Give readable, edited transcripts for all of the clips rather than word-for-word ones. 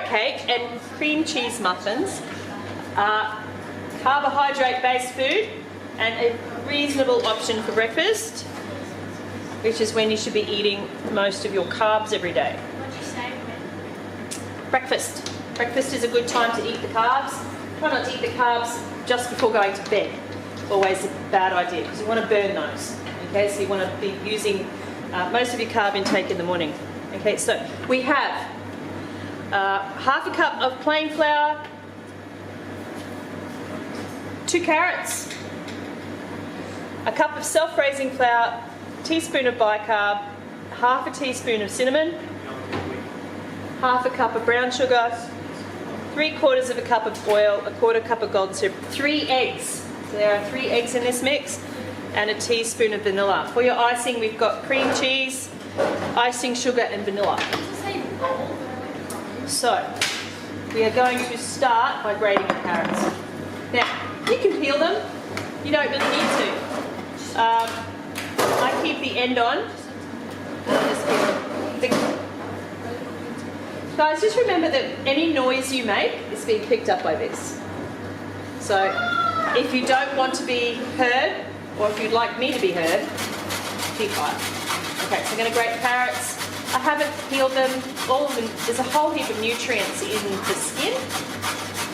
cake and cream cheese muffins are carbohydrate-based food and a reasonable option for breakfast, which is when you should be eating most of your carbs every day. What'd you say? Breakfast. Breakfast is a good time to eat the carbs. Try not to eat the carbs just before going to bed. Always a bad idea because you want to burn those. Okay, so you want to be using most of your carb intake in the morning. Okay, so we have half a cup of plain flour, 2 carrots, a cup of self-raising flour, a teaspoon of bicarb, half a teaspoon of cinnamon, half a cup of brown sugar, 3/4 of a cup of oil, a 1/4 cup of golden syrup, 3 eggs. So there are 3 eggs in this mix, and a teaspoon of vanilla. For your icing, we've got cream cheese, icing sugar, and vanilla. So we are going to start by grating the carrots. Now, you can peel them. You don't really need to. I keep the end on. Just peel them. Guys, just remember that any noise you make is being picked up by this. So if you don't want to be heard, or if you'd like me to be heard, keep quiet. Okay, so I'm going to grate carrots. I haven't peeled them, all of them. There's a whole heap of nutrients in the skin.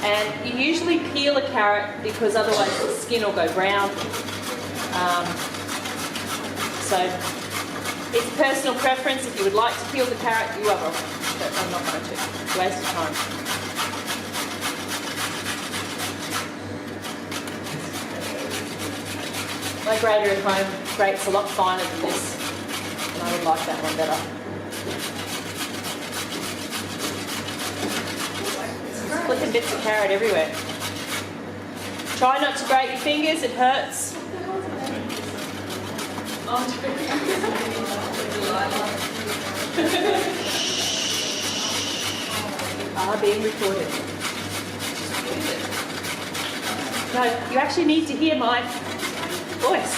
And you usually peel a carrot because otherwise the skin will go brown. So it's personal preference. If you would like to peel the carrot, you are welcome. But I'm not going to. It's a waste of time. My grater at home grates a lot finer than this, and I would like that one better. Flicking bits of carrot everywhere. Try not to grate your fingers, it hurts. Are being recorded. No, you actually need to hear my voice.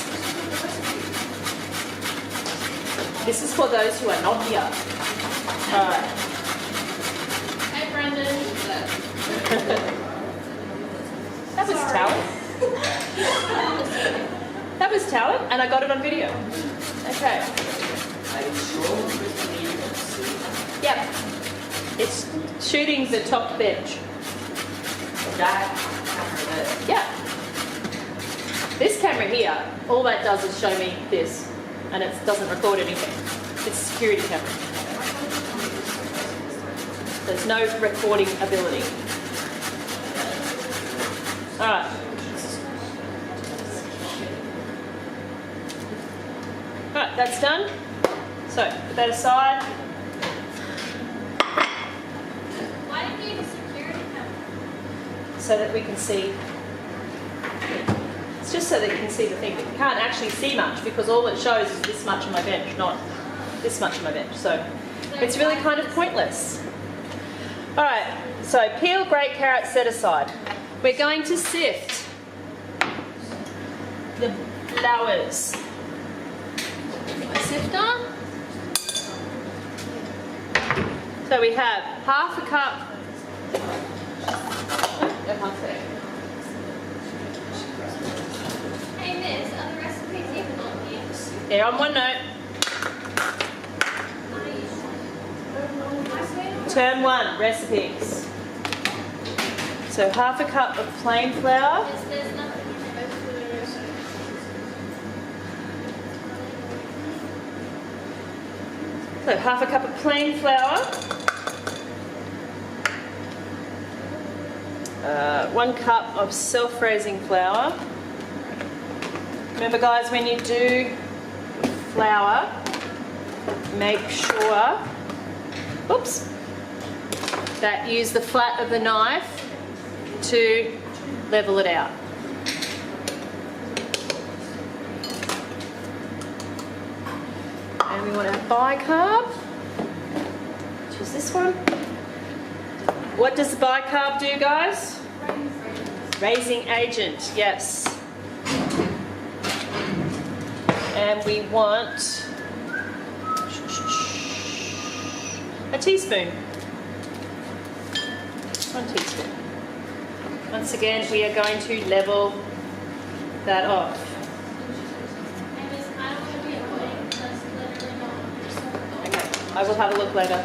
This is for those who are not here. All right. Hey, Brendan. That was talent. That was talent, and I got it on video. Okay. Yep. It's shooting the top bench. Yeah. This camera here, all that does is show me this, and it doesn't record anything. It's a security camera. There's no recording ability. All right. All right, that's done. So put that aside. Why do you need a security camera? So that we can see. It's just so that you can see the thing, but you can't actually see much because all it shows is this much on my bench, not this much on my bench. So it's really kind of pointless. All right, so peel, grate carrots, set aside. We're going to sift the flowers. My sifter. So we have half a cup. Hey, Miss, are the recipes even on here? They're on OneNote. Term 1, recipes. So half a cup of plain flour. There's nothing. So half a cup of plain flour. 1 cup of self-raising flour. Remember guys, when you do flour, make sure, oops, that use the flat of the knife to level it out. And we want our bicarb, which is this one. What does the bicarb do, guys? Raising agent, yes. And we want a teaspoon. 1 teaspoon. Once again, we are going to level that off. I don't want to be annoying. That's literally not. Okay, I will have a look later.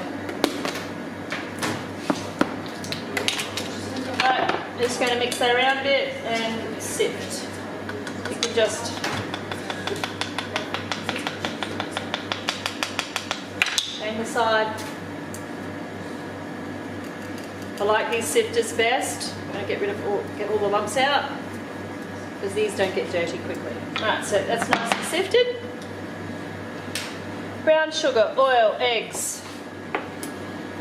Alright, just going to mix that around a bit and sift. You can just hang aside. I like these sifters best. I'm going to get all the lumps out because these don't get dirty quickly. Alright, so that's nice and sifted. Brown sugar, oil, eggs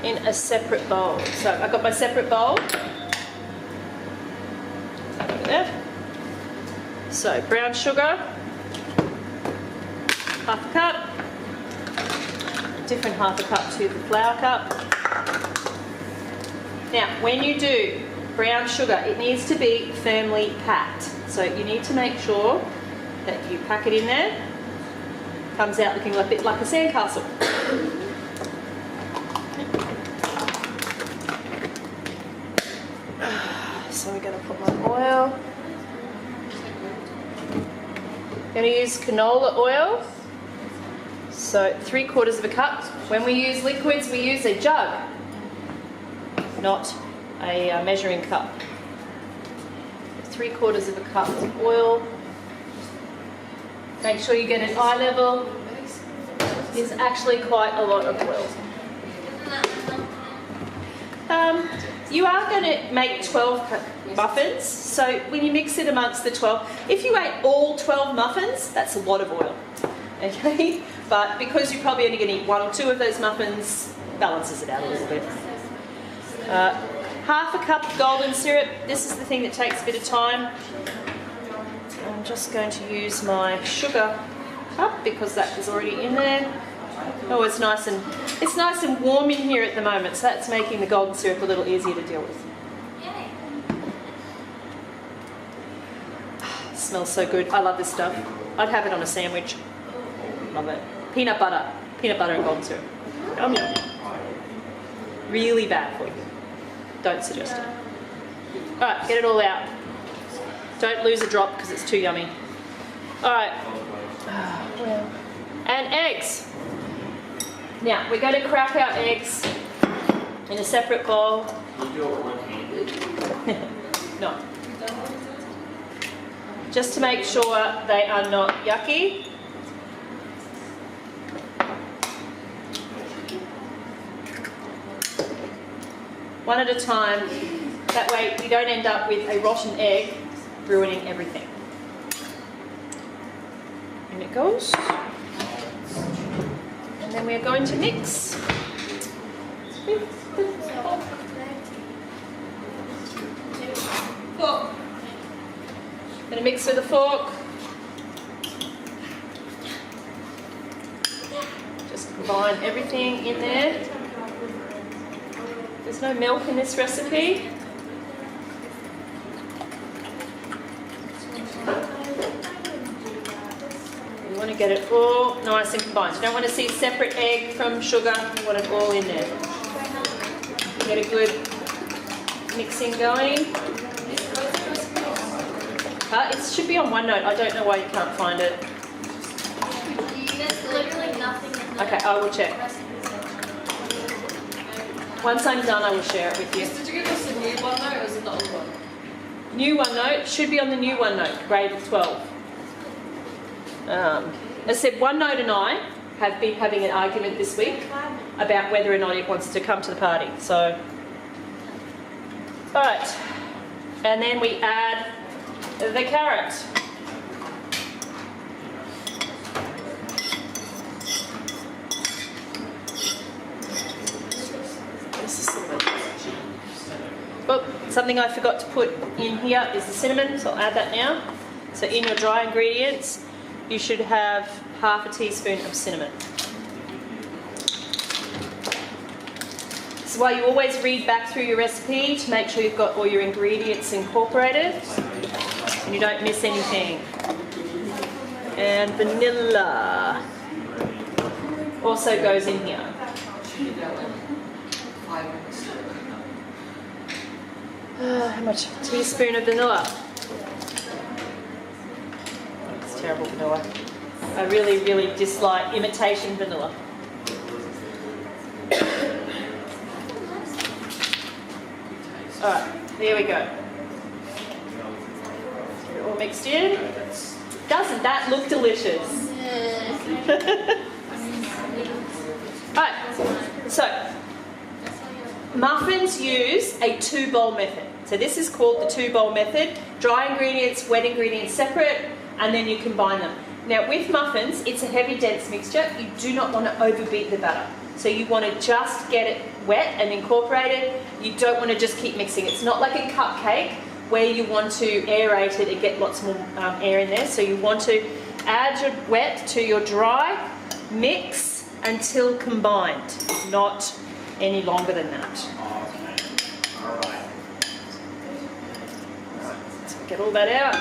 in a separate bowl. So I've got my separate bowl. Over there. So brown sugar, half a cup. Different half a cup to the flour cup. Now, when you do brown sugar, it needs to be firmly packed. So you need to make sure that you pack it in there. Comes out looking a bit like a sandcastle. So we're going to put my oil. I'm going to use canola oil. So 3/4 of a cup. When we use liquids, we use a jug, not a measuring cup. 3/4 of a cup of oil. Make sure you get an eye level. It's actually quite a lot of oil. You are going to make 12 muffins, so when you mix it amongst the 12, if you ate all 12 muffins, that's a lot of oil. Okay, but because you're probably only going to eat 1 or 2 of those muffins, balances it out a little bit. Half a cup of golden syrup. This is the thing that takes a bit of time. I'm just going to use my sugar cup because that is already in there. Oh, it's nice and warm in here at the moment, so that's making the golden syrup a little easier to deal with. Yay. Smells so good. I love this stuff. I'd have it on a sandwich. Love it. Peanut butter and golden syrup. Yum yum. Really bad for you. Don't suggest it. Alright, get it all out. Don't lose a drop because it's too yummy. Alright. And eggs. Now, we're going to crack our eggs in a separate bowl. No. Just to make sure they are not yucky. One at a time. That way we don't end up with a rotten egg ruining everything. In it goes. And then we are going to mix. Fork. Going to mix with a fork. Just combine everything in there. There's no milk in this recipe. You want to get it all nice and combined. You don't want to see separate egg from sugar. You want it all in there. Get a good mixing going. It should be on OneNote. I don't know why you can't find it. There's literally nothing in the Okay, I will check. Once I'm done, I will share it with you. Did you get this new OneNote or is it the old one? New OneNote should be on the new OneNote, grade 12. As I said, OneNote and I have been having an argument this week about whether or not it wants to come to the party. So, all right, and then we add the carrot. Oh, something I forgot to put in here is the cinnamon, so I'll add that now. So in your dry ingredients, you should have half a teaspoon of cinnamon. This is why you always read back through your recipe to make sure you've got all your ingredients incorporated and you don't miss anything. And vanilla also goes in here. How much? A teaspoon of vanilla. It's terrible vanilla. I really, really dislike imitation vanilla. Alright, there we go. Get it all mixed in. Doesn't that look delicious? Alright, so muffins use a 2-bowl method. So this is called the 2-bowl method. Dry ingredients, wet ingredients separate, and then you combine them. Now with muffins, it's a heavy, dense mixture. You do not want to overbeat the batter. So you want to just get it wet and incorporate it. You don't want to just keep mixing. It's not like a cupcake where you want to aerate it and get lots more air in there. So you want to add your wet to your dry, mix until combined, not any longer than that. So get all that out.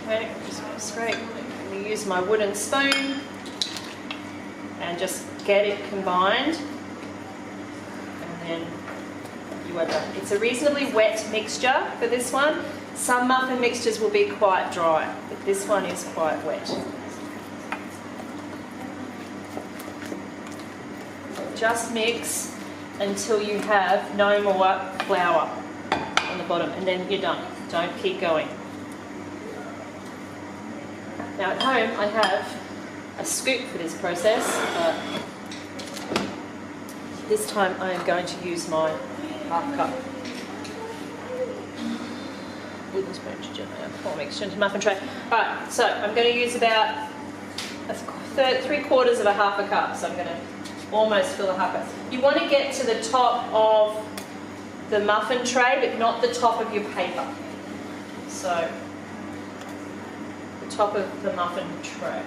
Okay, just going to scrape. I'm going to use my wooden spoon and just get it combined, and then you are done. It's a reasonably wet mixture for this one. Some muffin mixtures will be quite dry, but this one is quite wet. Just mix until you have no more flour on the bottom, and then you're done. Don't keep going. Now at home I have a scoop for this process, but this time I am going to use my half cup wooden spoon to gently pour mixture into muffin tray. Alright, so I'm going to use about 3/4 of a half a cup, so I'm going to almost fill a half cup. You want to get to the top of the muffin tray, but not the top of your paper. So the top of the muffin tray.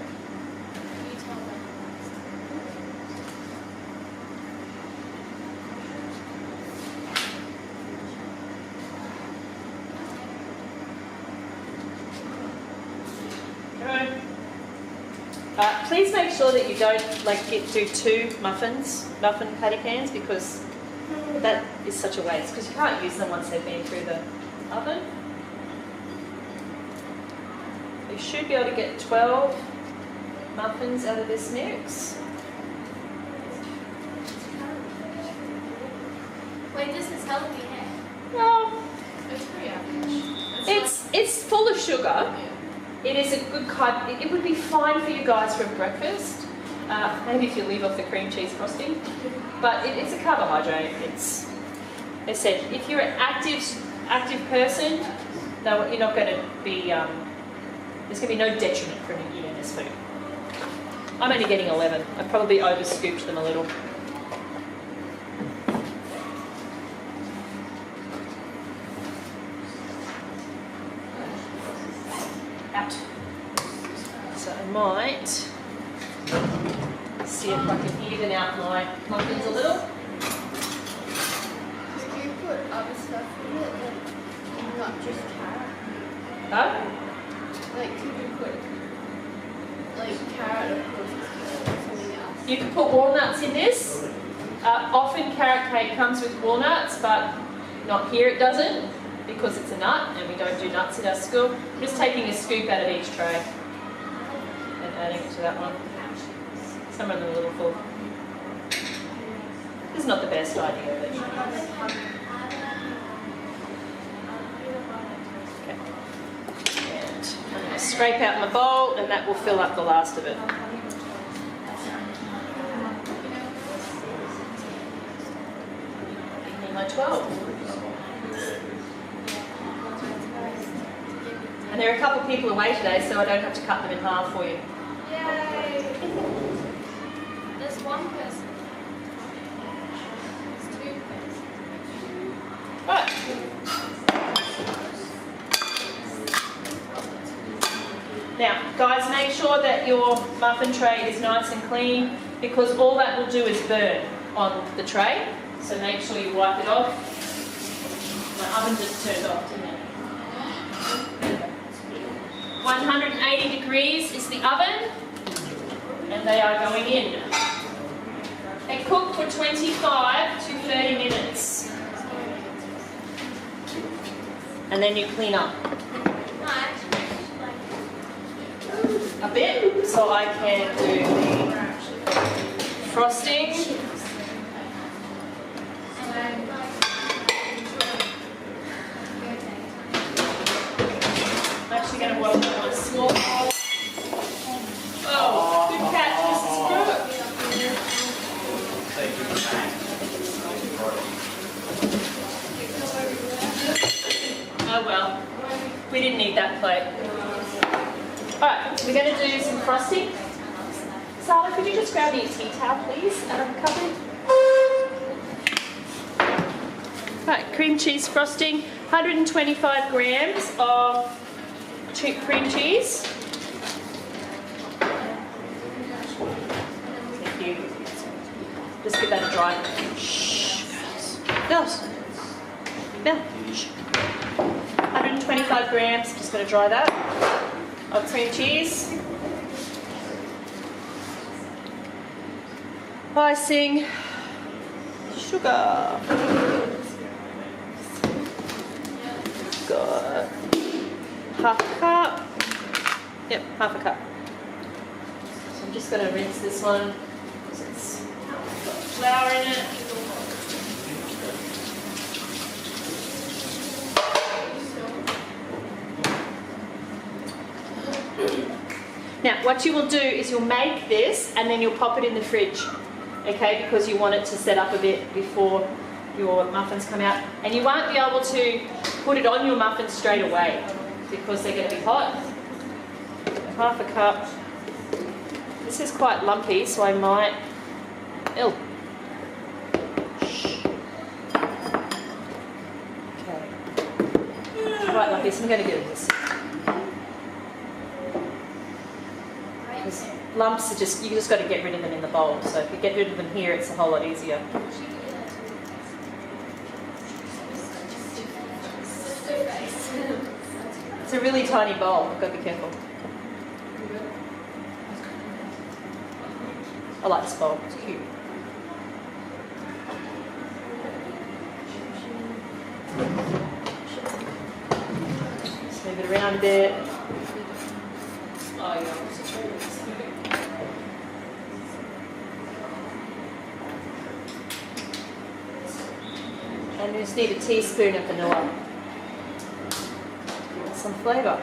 Please make sure that you don't do 2 muffin patty pans, because that is such a waste, because you can't use them once they've been through the oven. You should be able to get 12 muffins out of this mix. Wait, this is healthy, eh? Well, It's pretty average. it's full of sugar. It is a good kind. It would be fine for you guys for breakfast. Maybe if you leave off the cream cheese frosting, but it's a carbohydrate. It's, as I said, if you're an active person, no, you're not going to be. There's going to be no detriment from eating this food. I'm only getting 11. I probably over scooped them a little. Out. So I might see if I can even out my muffins a little. Could you put other stuff in it, like not just carrot? Huh? Like, could you put like carrot or something else? You can put walnuts in this. Often carrot cake comes with walnuts, but not here it doesn't, because it's a nut and we don't do nuts in our school. I'm just taking a scoop out of each tray and adding it to that one. Some of them are a little full. This is not the best idea, but okay. And I'm going to scrape out my bowl, and that will fill up the last of it. Give me my 12. And there are a couple of people away today, so I don't have to cut them in half for you. Yay! There's one person. There's 2 persons. Right. Now, guys, make sure that your muffin tray is nice and clean, because all that will do is burn on the tray. So make sure you wipe it off. My oven just turned off, didn't it? 180 degrees is the oven. And they are going in. They cook for 25 to 30 minutes. And then you clean up a bit so I can do the frosting. I'm actually going to work on a small bowl. Oh, good catch, Mrs. Brooke. Oh well, we didn't need that plate. Alright, we're going to do some frosting. Sala, could you just grab me a tea towel, please, out of the cupboard? Right, cream cheese frosting, 125 grams of cream cheese. Thank you. Just give that a dry. Shh, girls. Belle. Shh. 125 grams, just going to dry that, of cream cheese. Icing, sugar. Got half a cup. Yep, half a cup. So I'm just going to rinse this one because it's got flour in it. Now, what you will do is you'll make this and then you'll pop it in the fridge, okay, because you want it to set up a bit before your muffins come out. And you won't be able to put it on your muffins straight away because they're going to be hot. Half a cup. This is quite lumpy, so I might... Ew. Shh. Okay. Quite lumpy, so I'm going to do this. Lumps are just, you just got to get rid of them in the bowl. So if you get rid of them here, it's a whole lot easier. It's a really tiny bowl. I've got to be careful. I like this bowl. It's cute. Just move it around a bit. Oh, yeah. And you just need a teaspoon of vanilla. Give it some flavour.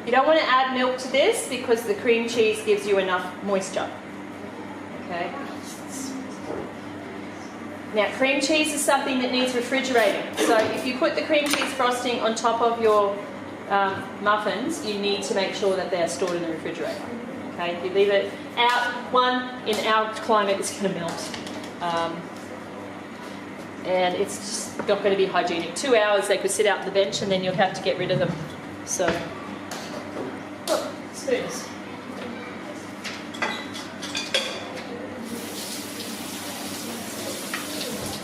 You don't want to add milk to this because the cream cheese gives you enough moisture. Okay. Now, cream cheese is something that needs refrigerating. So if you put the cream cheese frosting on top of your muffins, you need to make sure that they are stored in the refrigerator. Okay. If you leave it out, in our climate, it's going to melt. And it's just not going to be hygienic. 2 hours they could sit out on the bench and then you'll have to get rid of them. So, oh, spoons.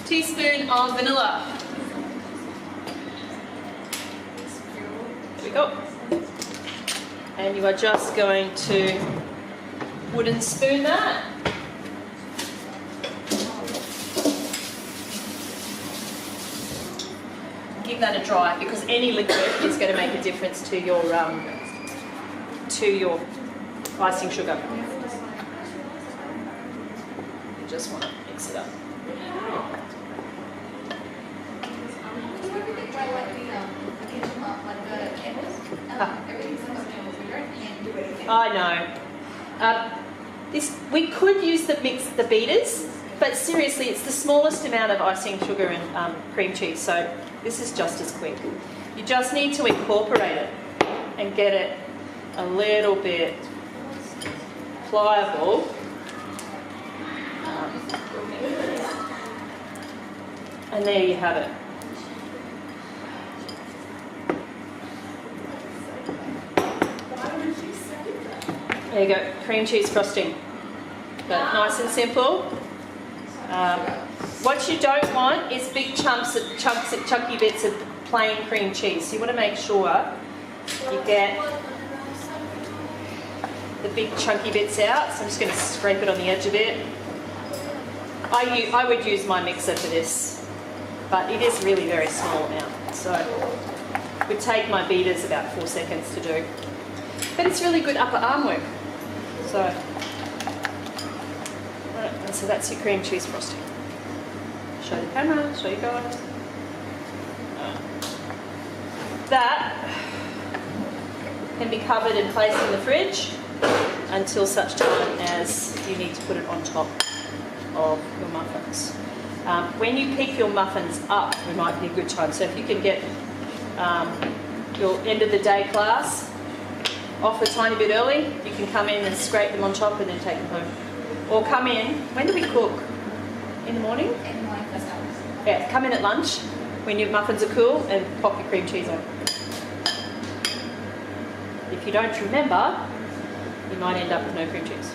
Teaspoon of vanilla. There we go. And you are just going to wooden spoon that. Give that a dry because any liquid is going to make a difference to your icing sugar. You just want to mix it up. I know. We could use the beaters, but seriously, it's the smallest amount of icing sugar and cream cheese, so this is just as quick. You just need to incorporate it and get it a little bit pliable. And there you have it. There you go, cream cheese frosting. But nice and simple. What you don't want is big chunky bits of plain cream cheese. So you want to make sure you get the big chunky bits out. So I'm just going to scrape it on the edge a bit. I would use my mixer for this, but it is really very small amount. So it would take my beaters about 4 seconds to do. But it's really good upper arm work. So, right, and so that's your cream cheese frosting. Show the camera, show you guys. That can be covered and placed in the fridge until such time as you need to put it on top of your muffins. When you pick your muffins up, it might be a good time. So if you can get your end of the day class off a tiny bit early, you can come in and scrape them on top and then take them home. Or come in, when do we cook? In the morning? In the morning, first hours. Yeah, come in at lunch when your muffins are cool and pop your cream cheese on. If you don't remember, you might end up with no cream cheese.